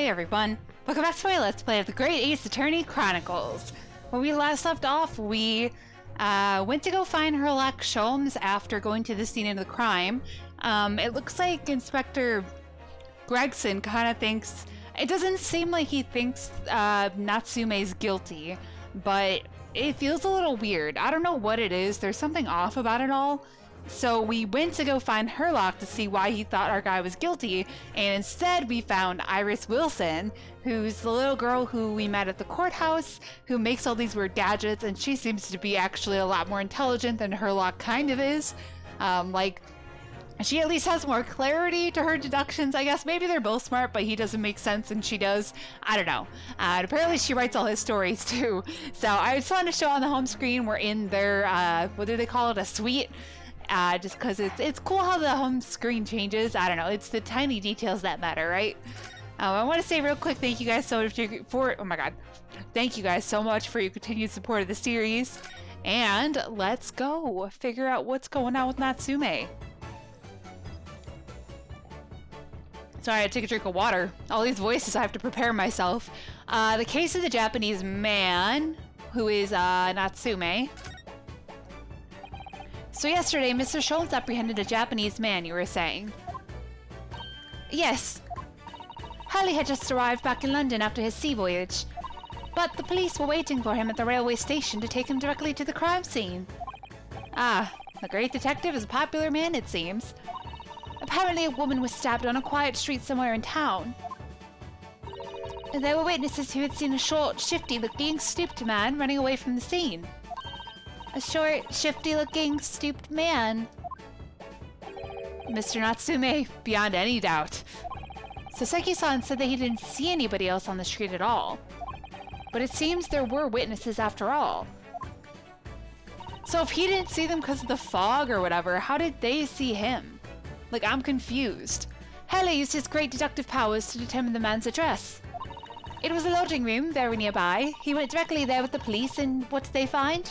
Hey everyone, welcome back to my Let's Play of the Great Ace Attorney Chronicles. When we last left off, we went to go find Sherlock Holmes after going to the scene of the crime. It looks like Inspector Gregson kind of thinks, it doesn't seem like he thinks Natsume's guilty, but it feels a little weird. I don't know what it is, there's something off about it all. So we went to go find Sherlock to see why he thought our guy was guilty, and instead we found Iris Wilson, who's the little girl who we met at the courthouse, who makes all these weird gadgets, and she seems to be actually a lot more intelligent than Sherlock kind of is. She at least has more clarity to her deductions, I guess. Maybe they're both smart, but he doesn't make sense and she does. I don't know. And apparently she writes all his stories too. So I just wanted to show on the home screen we're in their, what do they call it, a suite? Just because it's cool how the home screen changes. I don't know, it's the tiny details that matter, right? I want to say real quick, thank you guys so much oh my god, thank you guys so much for your continued support of the series, and let's go figure out what's going on with Natsume. Sorry, I take a drink of water. All these voices, I have to prepare myself. The case of the Japanese man, who is Natsume. So yesterday, Mr. Schultz apprehended a Japanese man, you were saying? Yes. Halley had just arrived back in London after his sea voyage, but the police were waiting for him at the railway station to take him directly to the crime scene. Ah, the great detective is a popular man, it seems. Apparently a woman was stabbed on a quiet street somewhere in town. There were witnesses who had seen a short, shifty-looking, stooped man running away from the scene. A short, shifty-looking, stooped man. Mr. Natsume, beyond any doubt. Soseki-san said that he didn't see anybody else on the street at all. But it seems there were witnesses after all. So if he didn't see them because of the fog or whatever, how did they see him? Like, I'm confused. Helle used his great deductive powers to determine the man's address. It was a lodging room very nearby. He went directly there with the police, and what did they find?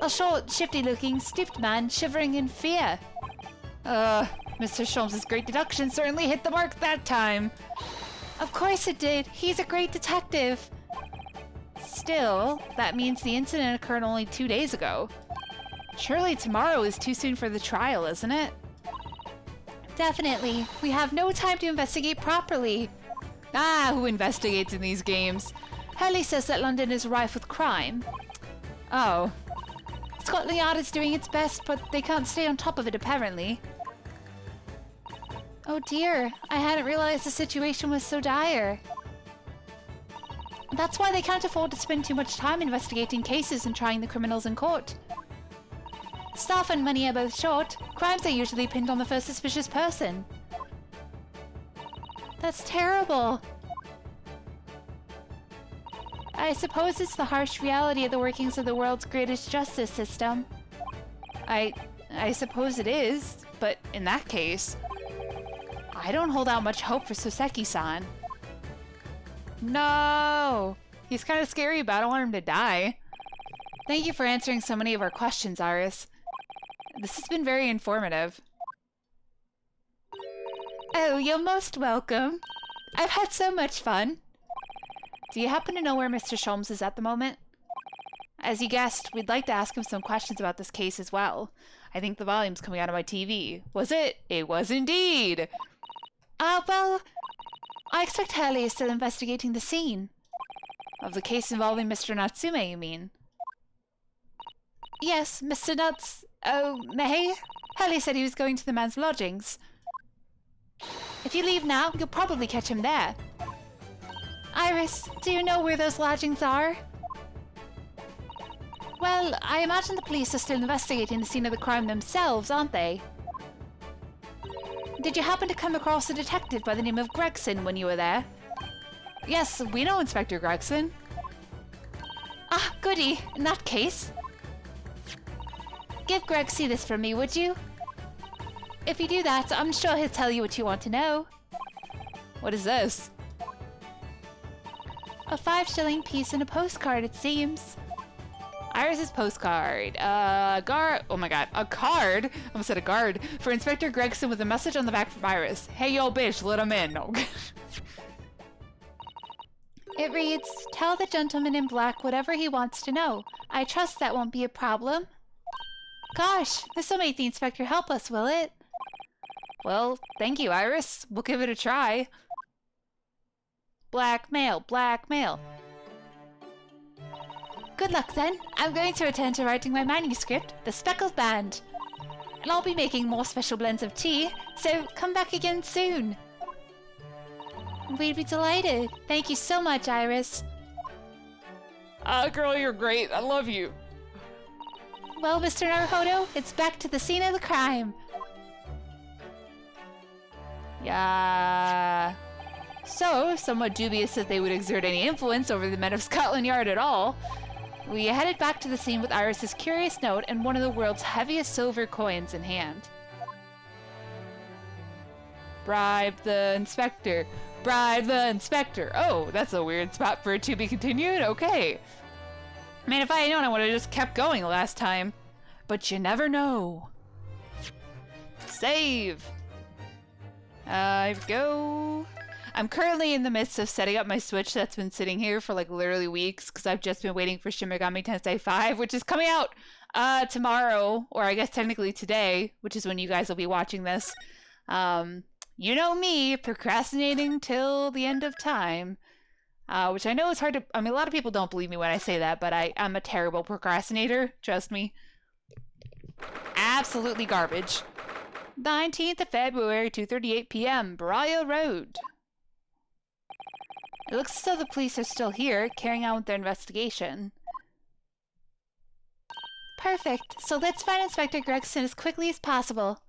A short, shifty-looking, stooped man shivering in fear. Mr. Sholmes' great deduction certainly hit the mark that time. Of course it did. He's a great detective. Still, that means the incident occurred only 2 days ago. Surely tomorrow is too soon for the trial, isn't it? Definitely. We have no time to investigate properly. Ah, who investigates in these games? Hurley says that London is rife with crime. Oh. Scotland Yard is doing its best, but they can't stay on top of it, apparently. Oh dear, I hadn't realized the situation was so dire. That's why they can't afford to spend too much time investigating cases and trying the criminals in court. Staff and money are both short. Crimes are usually pinned on the first suspicious person. That's terrible. I suppose it's the harsh reality of the workings of the world's greatest justice system. I suppose it is, but in that case, I don't hold out much hope for Soseki-san. No! He's kind of scary, but I don't want him to die. Thank you for answering so many of our questions, Iris. This has been very informative. Oh, you're most welcome. I've had so much fun. Do you happen to know where Mr. Sholmes is at the moment? As you guessed, we'd like to ask him some questions about this case as well. I think the volume's coming out of my TV. Was it? It was indeed! Well, I expect Hurley is still investigating the scene. Of the case involving Mr. Natsume, you mean? Yes, Mr. May? Hurley said he was going to the man's lodgings. If you leave now, you'll probably catch him there. Iris, do you know where those lodgings are? Well, I imagine the police are still investigating the scene of the crime themselves, aren't they? Did you happen to come across a detective by the name of Gregson when you were there? Yes, we know Inspector Gregson. Ah, goody, in that case. Give Gregsy this from me, would you? If you do that, I'm sure he'll tell you what you want to know. What is this? A 5-shilling piece and a postcard, it seems. Iris's postcard. Oh my god, a card? I almost said a guard. For Inspector Gregson with a message on the back from Iris. Hey yo bitch, let him in. No. It reads, "Tell the gentleman in black whatever he wants to know. I trust that won't be a problem." Gosh, this'll make the inspector help us, will it? Well, thank you, Iris. We'll give it a try. Blackmail, blackmail. Good luck then. I'm going to attend to writing my manuscript, The Speckled Band. And I'll be making more special blends of tea, so come back again soon. We'd be delighted. Thank you so much, Iris. Girl, you're great. I love you. Well, Mr. Naruhodo, it's back to the scene of the crime. Yeah. So, somewhat dubious that they would exert any influence over the men of Scotland Yard at all, we headed back to the scene with Iris's curious note and one of the world's heaviest silver coins in hand. Bribe the inspector. Bribe the inspector. Oh, that's a weird spot for it to be continued. Okay. I mean, if I had known, I would have just kept going last time. But you never know. Save. Go. I'm currently in the midst of setting up my Switch that's been sitting here for like literally weeks because I've just been waiting for Shin Megami Tensei 5, which is coming out tomorrow, or I guess technically today, which is when you guys will be watching this. You know me, procrastinating till the end of time, which I know is hard to... I mean, a lot of people don't believe me when I say that, but I'm a terrible procrastinator, trust me. Absolutely garbage. 19th of February, 2:38 p.m., Briar Road. It looks as though the police are still here, carrying on with their investigation. Perfect. So let's find Inspector Gregson as quickly as possible.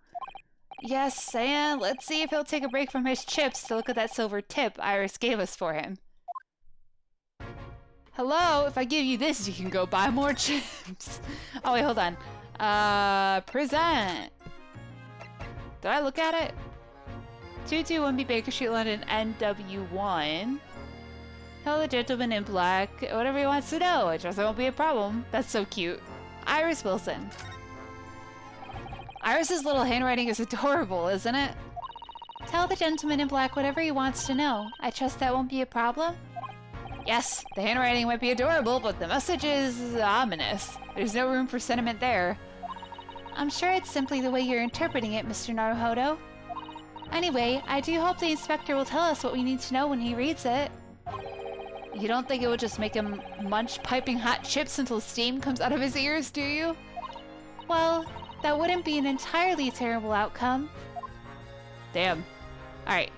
Yes, and let's see if he'll take a break from his chips to look at that silver tip Iris gave us for him. Hello, if I give you this, you can go buy more chips. Oh, wait, hold on. Present. Did I look at it? 221B Baker Street, London, NW1. Tell the gentleman in black whatever he wants to know. I trust there won't be a problem. That's so cute. Iris Wilson. Iris's little handwriting is adorable, isn't it? Tell the gentleman in black whatever he wants to know. I trust that won't be a problem? Yes, the handwriting might be adorable, but the message is ominous. There's no room for sentiment there. I'm sure it's simply the way you're interpreting it, Mr. Naruhodo. Anyway, I do hope the inspector will tell us what we need to know when he reads it. You don't think it would just make him munch piping hot chips until steam comes out of his ears, do you? Well, that wouldn't be an entirely terrible outcome. Damn. Alright.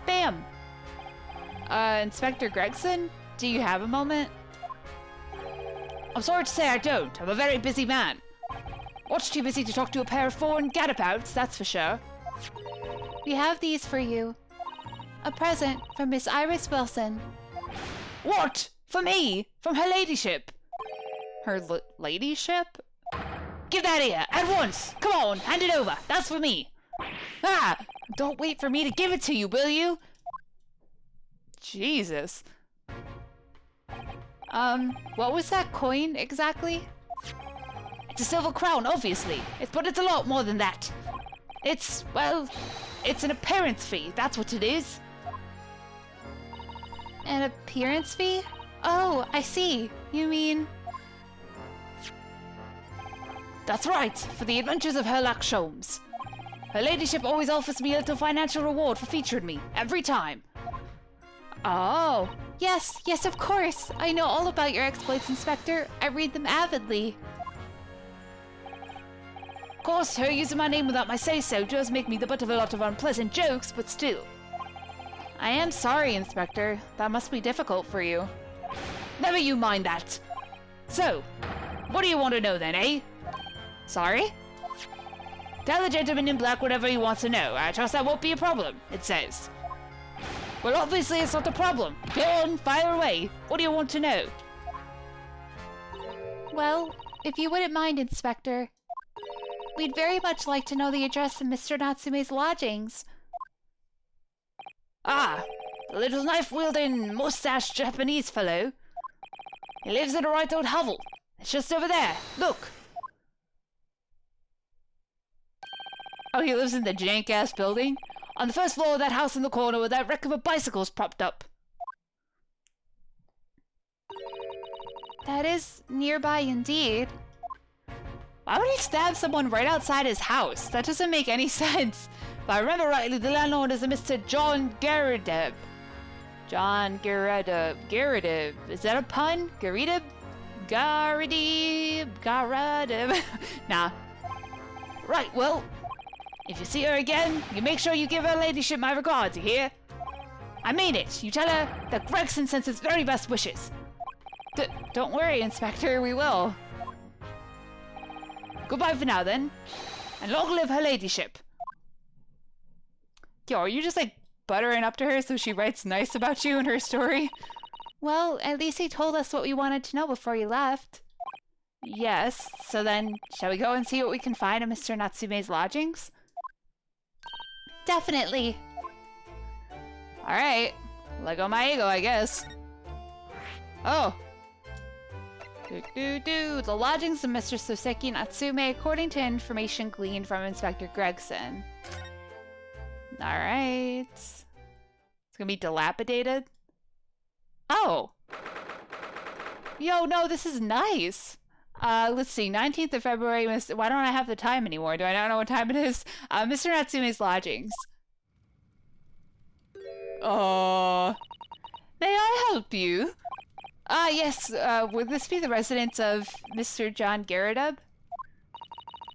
Bam! Inspector Gregson? Do you have a moment? I'm sorry to say I don't. I'm a very busy man. Much too busy to talk to a pair of foreign gadabouts, that's for sure. We have these for you. A present from Miss Iris Wilson. What? For me? From her ladyship? Her ladyship? Give that here, at once! Come on, hand it over. That's for me. Ah! Don't wait for me to give it to you, will you? Jesus. What was that coin exactly? It's a silver crown, obviously. But it's a lot more than that. It's, well, it's an appearance fee. That's what it is. An appearance fee? Oh, I see. You mean... That's right, for the adventures of Herlock Sholmes. Her ladyship always offers me a little financial reward for featuring me, every time. Oh, yes, yes, of course. I know all about your exploits, Inspector. I read them avidly. Of course, her using my name without my say-so does make me the butt of a lot of unpleasant jokes, but still. I am sorry, Inspector. That must be difficult for you. Never you mind that. So, what do you want to know then, eh? Sorry? Tell the gentleman in black whatever he wants to know. I trust that won't be a problem, it says. Well, obviously it's not a problem. Go on, fire away. What do you want to know? Well, if you wouldn't mind, Inspector, we'd very much like to know the address of Mr. Natsume's lodgings. Ah, the little knife-wielding, mustached Japanese fellow. He lives in a right old hovel. It's just over there. Look. Oh, he lives in the jank-ass building? On the first floor of that house in the corner where that wreck of a bicycle's propped up. That is nearby indeed. Why would he stab someone right outside his house? That doesn't make any sense. If I remember rightly, the landlord is a Mr. John Garrideb. John Garrideb. Is that a pun? Garrideb? Garrideb. Nah. Right, well, if you see her again, you make sure you give her ladyship my regards, you hear? I mean it. You tell her that Gregson sends his very best wishes. Don't worry, Inspector, we will. Goodbye for now, then. And long live her ladyship. Yo, are you just, like, buttering up to her so she writes nice about you in her story? Well, at least he told us what we wanted to know before he left. Yes, so then, shall we go and see what we can find at Mr. Natsume's lodgings? Definitely. Alright. Lego my ego, I guess. Oh. The lodgings of Mr. Soseki Natsume, according to information gleaned from Inspector Gregson. Alright. It's gonna be dilapidated. Oh! Yo, no, this is nice! Let's see, 19th of February, why don't I have the time anymore? Do I not know what time it is? Mr. Natsume's lodgings. Oh. May I help you? Yes, would this be the residence of Mr. John Garrideb?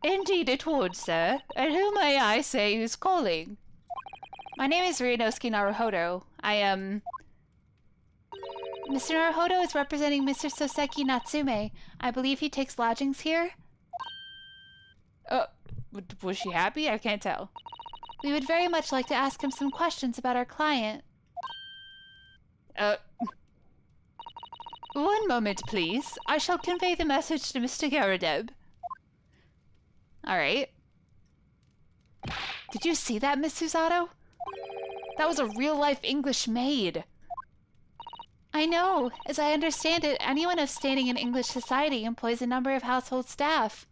Indeed it would, sir. And who may I say who's calling? My name is Ryunosuke Naruhodo. I am... Mr. Naruhodo is representing Mr. Soseki Natsume. I believe he takes lodgings here? Was she happy? I can't tell. We would very much like to ask him some questions about our client. One moment, please. I shall convey the message to Mr. Garrideb. Alright. Did you see that, Miss Susato? That was a real-life English maid. I know. As I understand it, anyone of standing in English society employs a number of household staff.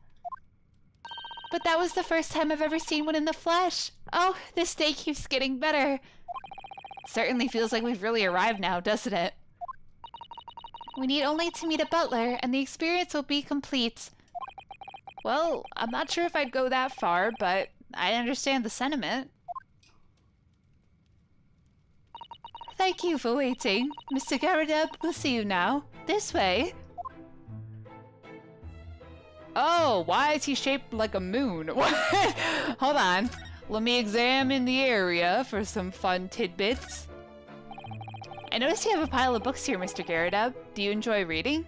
But that was the first time I've ever seen one in the flesh. Oh, this day keeps getting better. Certainly feels like we've really arrived now, doesn't it? We need only to meet a butler, and the experience will be complete. Well, I'm not sure if I'd go that far, but I understand the sentiment. Thank you for waiting. Mr. Garrideb, we'll see you now. This way. Oh, why is he shaped like a moon? Hold on. Let me examine the area for some fun tidbits. I noticed you have a pile of books here, Mr. Garrideb. Do you enjoy reading?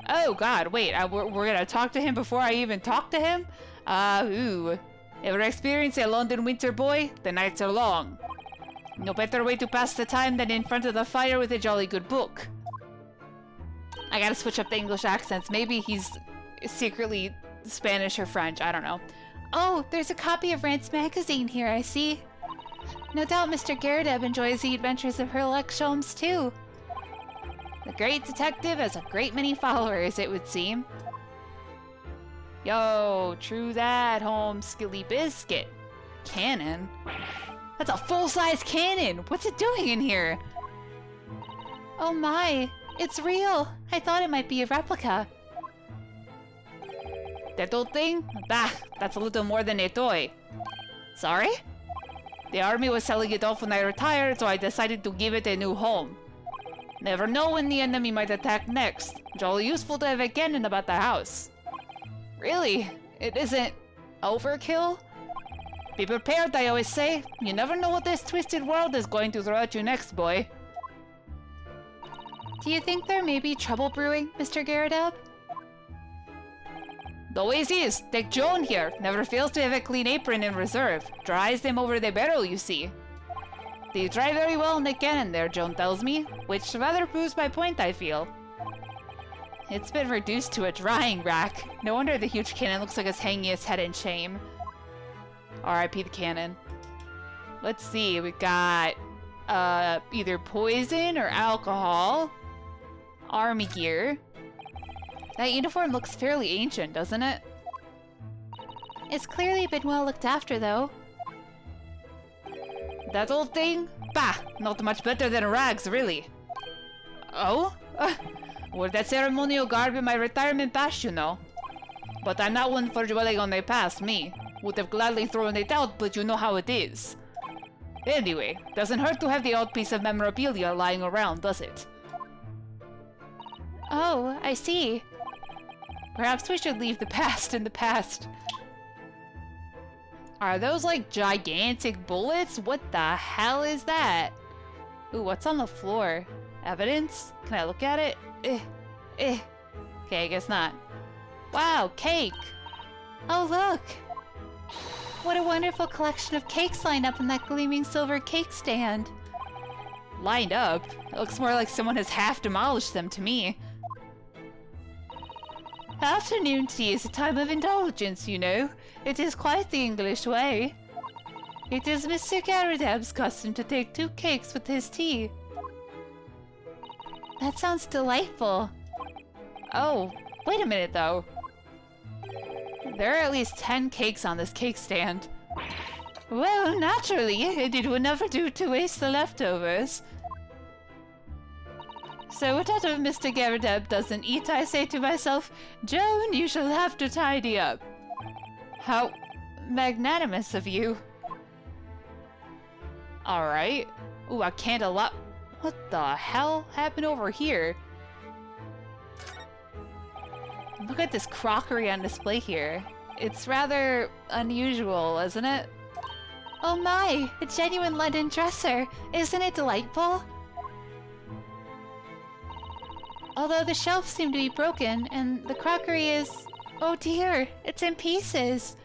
Oh god, wait, we're gonna talk to him before I even talk to him? Ooh. Ever experienced a London winter, boy? The nights are long. No better way to pass the time than in front of the fire with a jolly good book. I gotta switch up the English accents. Maybe he's secretly Spanish or French, I don't know. Oh, there's a copy of Rant's magazine here, I see. No doubt Mr. Garrideb enjoys the adventures of Sherlock Holmes, too. The great detective has a great many followers, it would seem. Yo, true that, Holmes, skilly biscuit. Cannon? That's a full-size cannon! What's it doing in here? Oh my, it's real. I thought it might be a replica. That old thing? Bah, that's a little more than a toy. Sorry? The army was selling it off when I retired, so I decided to give it a new home. Never know when the enemy might attack next. Jolly useful to have a cannon about the house. Really? It isn't overkill? Be prepared, I always say. You never know what this twisted world is going to throw at you next, boy. Do you think there may be trouble brewing, Mr. Garrideb? Always is. Take Joan here. Never fails to have a clean apron in reserve. Dries them over the barrel, you see. They dry very well in the cannon there, Joan tells me, which rather proves my point, I feel. It's been reduced to a drying rack. No wonder the huge cannon looks like it's hanging its head in shame. R.I.P. the cannon. Let's see, we got either poison or alcohol. Army gear. That uniform looks fairly ancient, doesn't it? It's clearly been well looked after, though. That old thing? Bah! Not much better than rags, really. Oh? Wore that ceremonial garb in my retirement bash, you know. But I'm not one for dwelling on my past, me. Would have gladly thrown it out, but you know how it is. Anyway, doesn't hurt to have the odd piece of memorabilia lying around, does it? Oh, I see. Perhaps we should leave the past in the past. Are those like gigantic bullets? What the hell is that? Ooh, what's on the floor? Evidence? Can I look at it? Okay, I guess not. Wow, cake! Oh, look! What a wonderful collection of cakes lined up in that gleaming silver cake stand. Lined up? It looks more like someone has half demolished them to me. Afternoon tea is a time of indulgence, you know. It is quite the English way. It is Mr. Garridab's custom to take 2 cakes with his tea. That sounds delightful. Oh, wait a minute though. There are at least 10 cakes on this cake stand. Well, naturally, it would never do to waste the leftovers. So whatever Mr. Garridab doesn't eat, I say to myself, Joan, you shall have to tidy up. How magnanimous of you. Alright. Ooh, a candelabra. What the hell happened over here? Look at this crockery on display here. It's rather unusual, isn't it? Oh my, a genuine London dresser. Isn't it delightful? Although the shelves seem to be broken, and the crockery is... Oh dear, it's in pieces.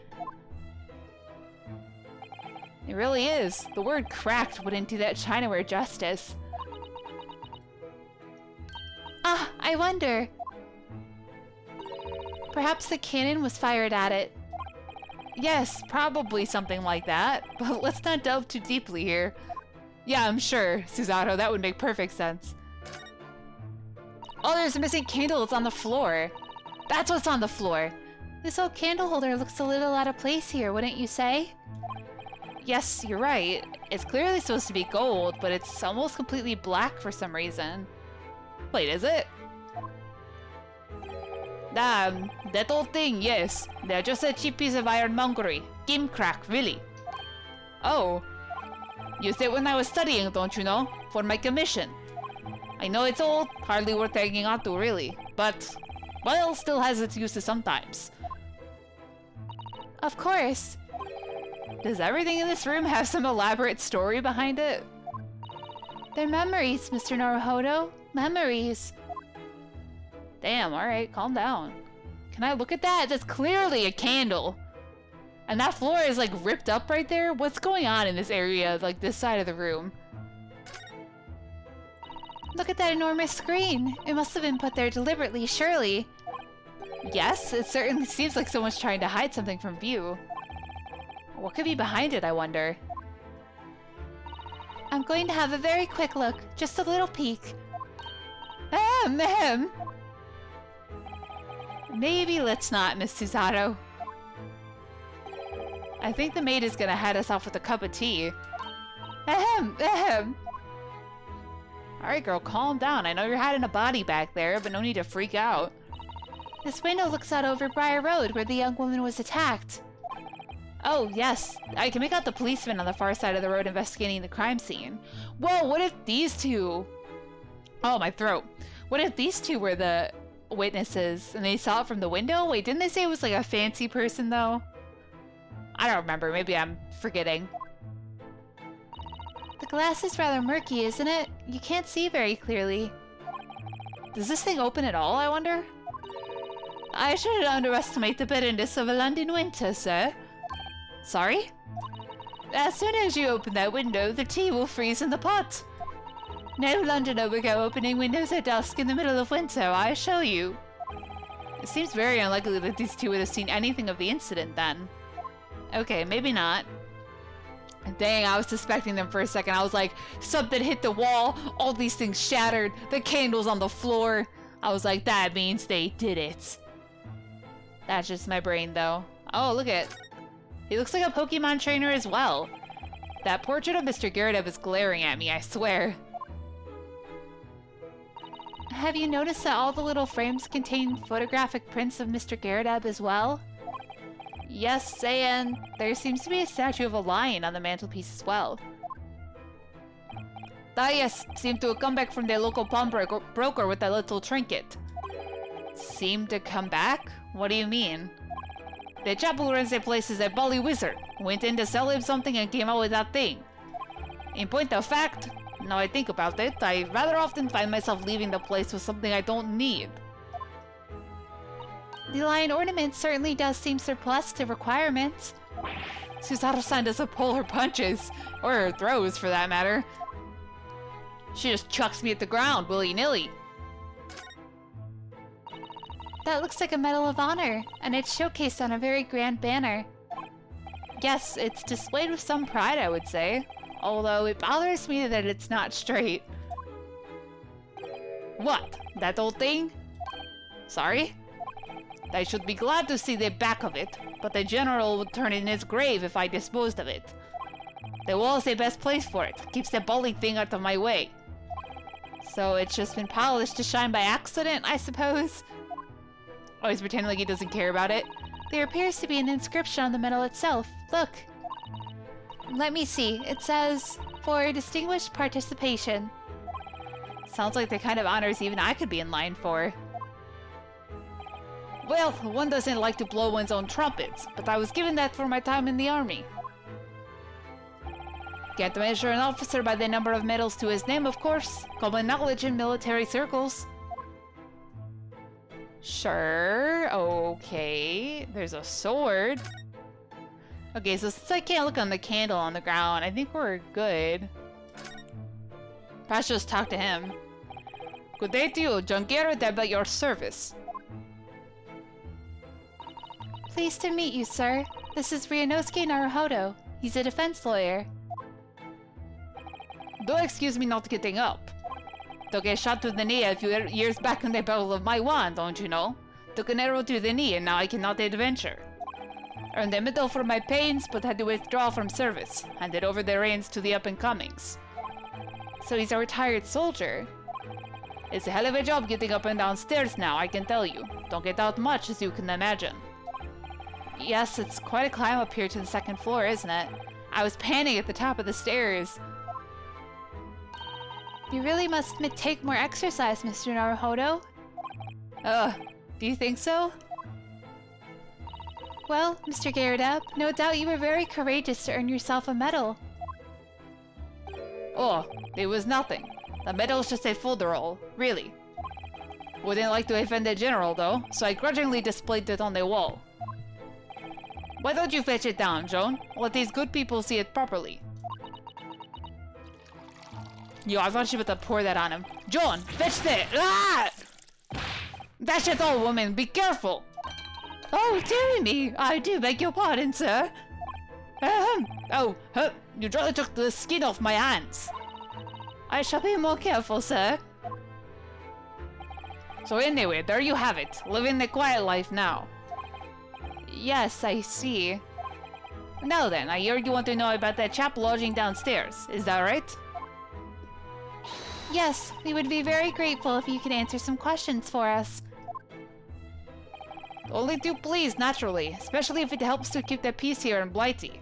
It really is. The word cracked wouldn't do that chinaware justice. Ah, I wonder. Perhaps the cannon was fired at it. Yes, probably something like that, but let's not delve too deeply here. Yeah, I'm sure, Susato, that would make perfect sense. Oh, there's a missing candle. It's on the floor. That's what's on the floor. This old candle holder looks a little out of place here, wouldn't you say? Yes, you're right. It's clearly supposed to be gold, but it's almost completely black for some reason. Wait, is it? That old thing, yes. They're just a cheap piece of ironmongery. Gimcrack, really. Oh. Used it when I was studying, don't you know? For my commission. I know it's old, hardly worth hanging on to, really. But, well, still has its uses sometimes. Of course. Does everything in this room have some elaborate story behind it? They're memories, Mr. Naruhodo. Memories. Damn, alright, calm down. Can I look at that? That's clearly a candle. And that floor is like ripped up right there. What's going on in this area, like this side of the room? Look at that enormous screen. It must have been put there deliberately, surely. Yes, it certainly seems like someone's trying to hide something from view. What could be behind it, I wonder? I'm going to have a very quick look. Just a little peek. Ahem. Maybe let's not, Miss Susato. I think the maid is gonna head us off with a cup of tea. Ahem. Alright girl, calm down. I know you're hiding a body back there, but no need to freak out. This window looks out over Briar Road, where the young woman was attacked. Oh, yes. I can make out the policeman on the far side of the road investigating the crime scene. Whoa, what if these two... Oh, my throat. What if these two were the witnesses and they saw it from the window? Wait, didn't they say it was like a fancy person, though? I don't remember. Maybe I'm forgetting. The glass is rather murky, isn't it? You can't see very clearly. Does this thing open at all, I wonder? I shouldn't underestimate the bitterness of a London winter, sir. Sorry? As soon as you open that window, the tea will freeze in the pot. No Londoner will go opening windows at dusk in the middle of winter, I assure you. It seems very unlikely that these two would have seen anything of the incident then. Okay, maybe not. Dang, I was suspecting them for a second. I was like, something hit the wall, all these things shattered, the candles on the floor. I was like, that means they did it. That's just my brain, though. Oh, look at... He looks like a Pokemon trainer as well. That portrait of Mr. Garridab is glaring at me, I swear. have you noticed that all the little frames contain photographic prints of Mr. Garrideb as well? Yes, and there seems to be a statue of a lion on the mantelpiece as well. Ah yes, seemed to have come back from their local pawnbroker with that little trinket. Seemed to come back? What do you mean? The chap who runs the place is a bully wizard. Went in to sell him something and came out with that thing. In point of fact, now I think about it, I rather often find myself leaving the place with something I don't need. The lion ornament certainly does seem surplus to requirements. Suzaru-san doesn't pull her punches, or her throws for that matter. She just chucks me at the ground, willy-nilly. That looks like a Medal of Honor, and it's showcased on a very grand banner. Yes, it's displayed with some pride, I would say. Although it bothers me that it's not straight. What? That old thing? Sorry? I should be glad to see the back of it, but the general would turn in his grave if I disposed of it. The wall is the best place for it. Keeps the bowling thing out of my way. So it's just been polished to shine by accident, I suppose? Oh, he's pretending like he doesn't care about it. There appears to be an inscription on the medal itself. Look. Let me see. It says, for distinguished participation. Sounds like the kind of honors even I could be in line for. Well, one doesn't like to blow one's own trumpets, but I was given that for my time in the army. Can't measure an officer by the number of medals to his name, of course. Common knowledge in military circles. Sure, okay. There's a sword. Okay, so since I can't look on the candle on the ground, I think we're good. Perhaps just talk to him. Good day to you, John Garrideb at your service. Pleased to meet you, sir. This is Ryunosuke Naruhodo. He's a defense lawyer. Do excuse me not getting up. Took a shot to the knee a few years back in the Battle of my wand, don't you know? Took an arrow to the knee and now I cannot adventure. Earned a medal for my pains, but had to withdraw from service. Handed over the reins to the up-and-comings. So he's a retired soldier. It's a hell of a job getting up and down stairs now, I can tell you. Don't get out much, as you can imagine. Yes, it's quite a climb up here to the second floor, isn't it? I was panting at the top of the stairs. You really must take more exercise, Mr. Naruhodo. Do you think so? Well, Mr. Garrideb, no doubt you were very courageous to earn yourself a medal. Oh, it was nothing. The medal's just a folderol, really. Wouldn't like to offend the general, though, so I grudgingly displayed it on the wall. Why don't you fetch it down, Joan? Let these good people see it properly. Yo, I thought she was about to pour that on him. Joan, fetch that! Ah! Dash it all, woman! Be careful! Oh, dear me! I do beg your pardon, sir. You really took the skin off my hands. I shall be more careful, sir. So anyway, there you have it. Living the quiet life now. Yes, I see. Now then, I hear you want to know about that chap lodging downstairs. Is that right? Yes, we would be very grateful if you could answer some questions for us. Only too pleased, naturally, especially if it helps to keep the peace here in Blighty.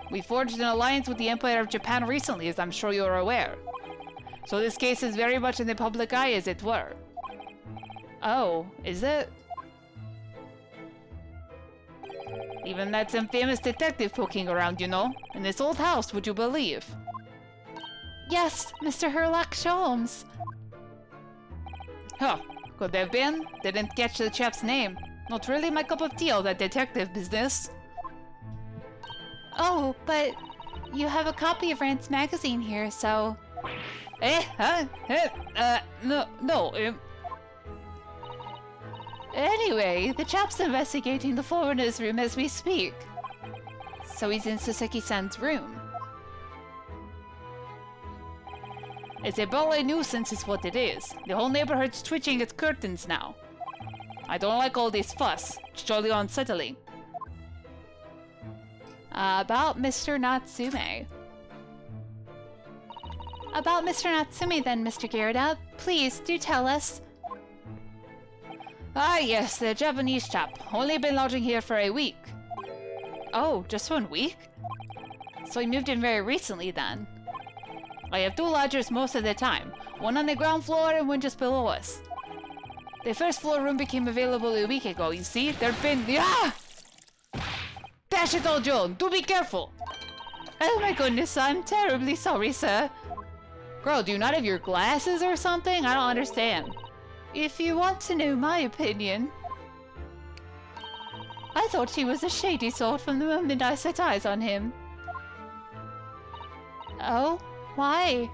We forged an alliance with the Empire of Japan recently, as I'm sure you're aware. So this case is very much in the public eye, as it were. Oh, is it? Even that some famous detective poking around, you know? In this old house, would you believe? Yes, Mr. Herlock Sholmes. Huh. Could have been. Didn't catch the chap's name. Not really my cup of tea, all that detective business. Oh, but you have a copy of Rant's magazine here, so... No. Anyway, the chap's investigating the foreigner's room as we speak. So he's in Soseki-san's room. It's a ballet nuisance is what it is. The whole neighborhood's twitching its curtains now. I don't like all this fuss. It's jolly unsettling. About Mr. Natsume. About Mr. Natsume then, Mr. Gerda. Please, do tell us. Ah, yes, the Japanese chap. Only been lodging here for a week. Oh, just 1 week? So he moved in very recently then. I have 2 lodgers most of the time. One on the ground floor and one just below us. The first floor room became available a week ago, you see? There'd been... Ah! Dash it all, Joan! Do be careful! Oh my goodness, I'm terribly sorry, sir. Girl, do you not have your glasses or something? I don't understand. If you want to know my opinion... I thought he was a shady sort from the moment I set eyes on him. Oh? Why?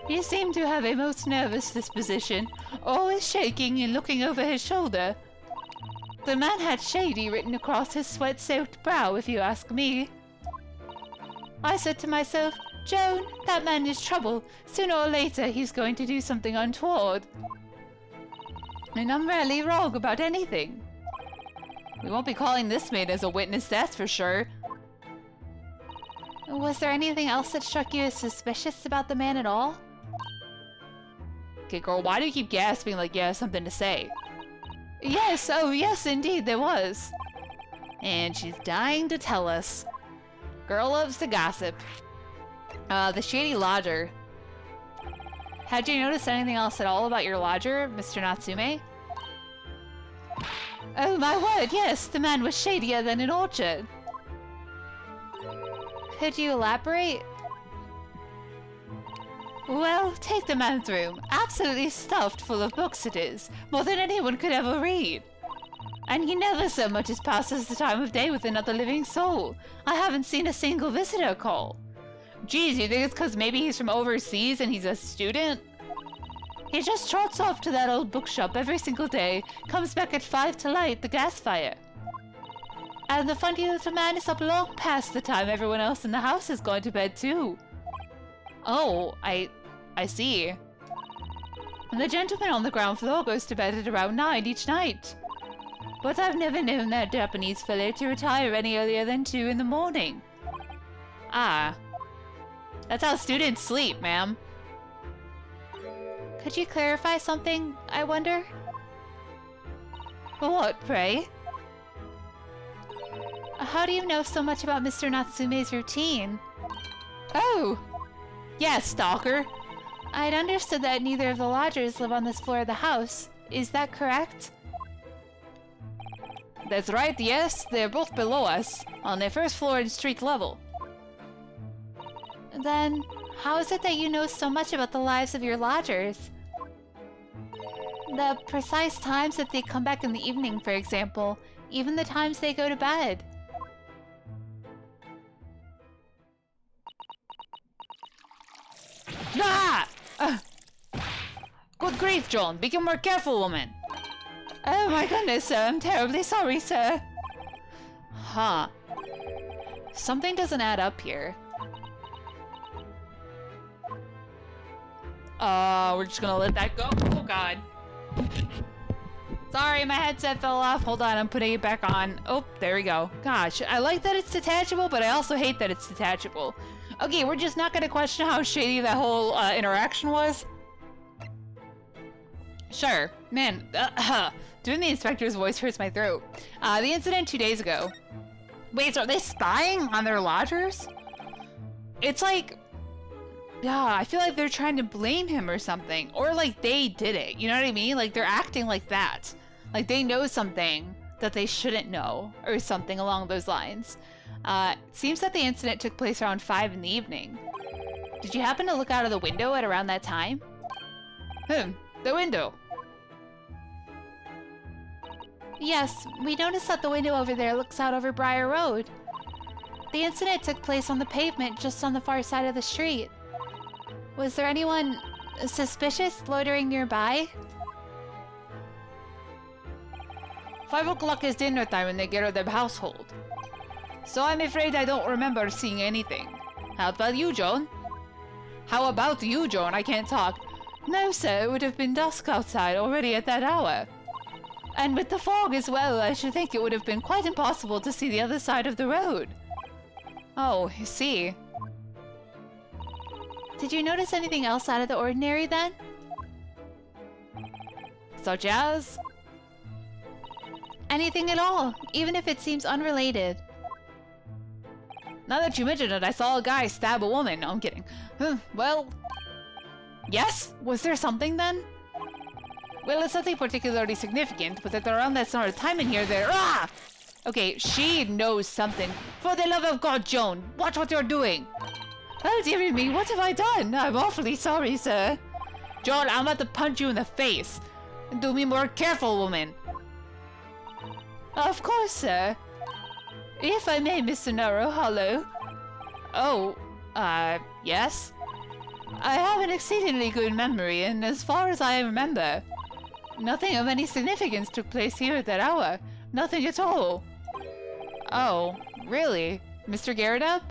He seemed to have a most nervous disposition, always shaking and looking over his shoulder. The man had shady written across his sweat-soaked brow, if you ask me. I said to myself, Joan, that man is trouble. Sooner or later he's going to do something untoward. And I'm rarely wrong about anything. We won't be calling this maid as a witness, that's for sure. Was there anything else that struck you as suspicious about the man at all? Okay, girl, why do you keep gasping like you have something to say? Yes, oh yes, indeed, there was. And she's dying to tell us. Girl loves to gossip. The shady lodger. Had you noticed anything else at all about your lodger, Mr. Natsume? Oh my word, yes, the man was shadier than an orchard. Could you elaborate? Well, take the man's room. Absolutely stuffed full of books it is. More than anyone could ever read. And he never so much as passes the time of day with another living soul. I haven't seen a single visitor call. Geez, you think it's because maybe he's from overseas and he's a student? He just trots off to that old bookshop every single day, comes back at 5 to light the gas fire. And the funny little man is up long past the time everyone else in the house has gone to bed too. Oh, I see. And the gentleman on the ground floor goes to bed at around 9 each night. But I've never known that Japanese fellow to retire any earlier than 2 in the morning. Ah. That's how students sleep, ma'am. Could you clarify something, I wonder? What, pray? How do you know so much about Mr. Natsume's routine? Oh! Yes, stalker. I'd understood that neither of the lodgers live on this floor of the house. Is that correct? That's right, yes. They're both below us, on the first floor and street level. Then, how is it that you know so much about the lives of your lodgers? The precise times that they come back in the evening, for example. Even the times they go to bed. Ah! Good grief, Joan. Be more careful, woman. Oh my goodness, sir. I'm terribly sorry, sir. Huh. Something doesn't add up here. We're just gonna let that go. Oh, God. Sorry, my headset fell off. Hold on, I'm putting it back on. Oh, there we go. Gosh, I like that it's detachable, but I also hate that it's detachable. Okay, we're just not gonna question how shady that whole interaction was. Sure. Man, doing the inspector's voice hurts my throat. The incident 2 days ago. Wait, so are they spying on their lodgers? It's like... Yeah, I feel like they're trying to blame him or something. Or like they did it, you know what I mean? Like they're acting like that. Like they know something that they shouldn't know, or something along those lines. It seems that the incident took place around 5 in the evening. Did you happen to look out of the window at around that time? The window. Yes, we noticed that the window over there looks out over Briar Road. The incident took place on the pavement just on the far side of the street. Was there anyone suspicious loitering nearby? 5 o'clock is dinner time in the Gerda household. So I'm afraid I don't remember seeing anything. How about you, Joan? How about you, Joan? I can't talk. No, sir, it would have been dusk outside already at that hour. And with the fog as well, I should think it would have been quite impossible to see the other side of the road. Oh, you see. Did you notice anything else out of the ordinary then? Such as? Anything at all, even if it seems unrelated. Now that you mention it, I saw a guy stab a woman. No, I'm kidding. Well... Yes? Was there something then? Well, it's nothing particularly significant, but at around that sort of time in here, there... Ah! Okay, she knows something. For the love of God, Joan, watch what you're doing! Oh, dearie me, what have I done? I'm awfully sorry, sir. Joan, I'm about to punch you in the face. Do me more careful, woman. Of course, sir. If I may, Mr. Narrow Hollow. Oh, yes? I have an exceedingly good memory, and as far as I remember, nothing of any significance took place here at that hour. Nothing at all. Oh, really? Mr. Garrett?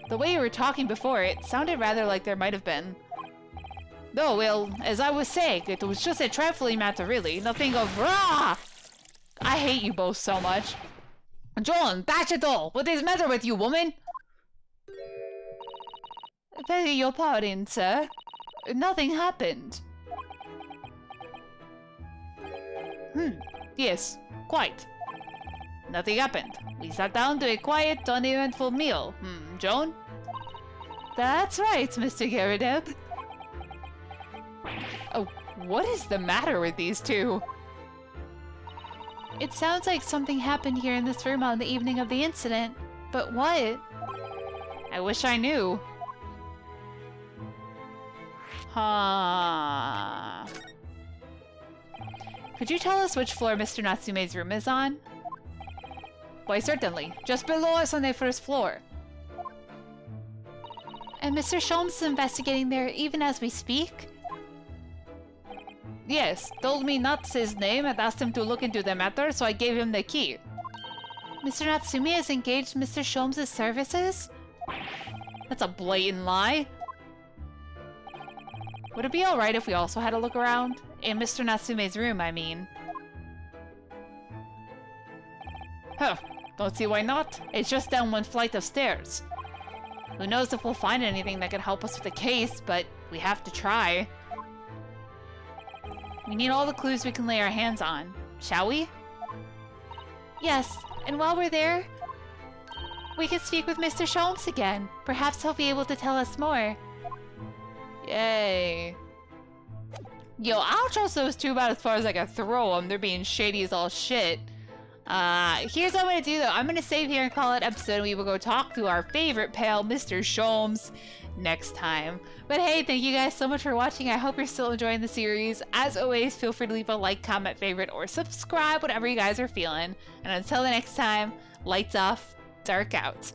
The way you were talking before, it sounded rather like there might have been. No, well, as I was saying, it was just a trifling matter, really. Nothing of... Rah! I hate you both so much. John, dash it all! What is the matter with you, woman? Beg your pardon, sir. Nothing happened. Yes, quite. Nothing happened. We sat down to a quiet, uneventful meal. Joan? That's right, Mr. Garrett. Oh, what is the matter with these two? It sounds like something happened here in this room on the evening of the incident, but what? I wish I knew. Huh. Could you tell us which floor Mr. Natsume's room is on? Why, certainly. Just below us on the first floor. And Mr. Sholmes is investigating there even as we speak? Yes, told me not his name and asked him to look into the matter, so I gave him the key. Mr. Natsume has engaged Mr. Sholmes' services? That's a blatant lie. Would it be alright if we also had a look around? In Mr. Natsume's room, I mean. Huh, don't see why not. It's just down one flight of stairs. Who knows if we'll find anything that can help us with the case, but we have to try. We need all the clues we can lay our hands on, shall we? Yes, and while we're there, we could speak with Mr. Sholmes again. Perhaps he'll be able to tell us more. Yay. Yo, I'll trust those two about as far as I can throw them. They're being shady as all shit. Here's what I'm gonna do though. I'm gonna save here and call it episode, and we will go talk to our favorite pal, Mr. Sholmes, next time. But hey, thank you guys so much for watching. I hope you're still enjoying the series. As always, feel free to leave a like, comment, favorite, or subscribe, whatever you guys are feeling. And until the next time, lights off, dark out.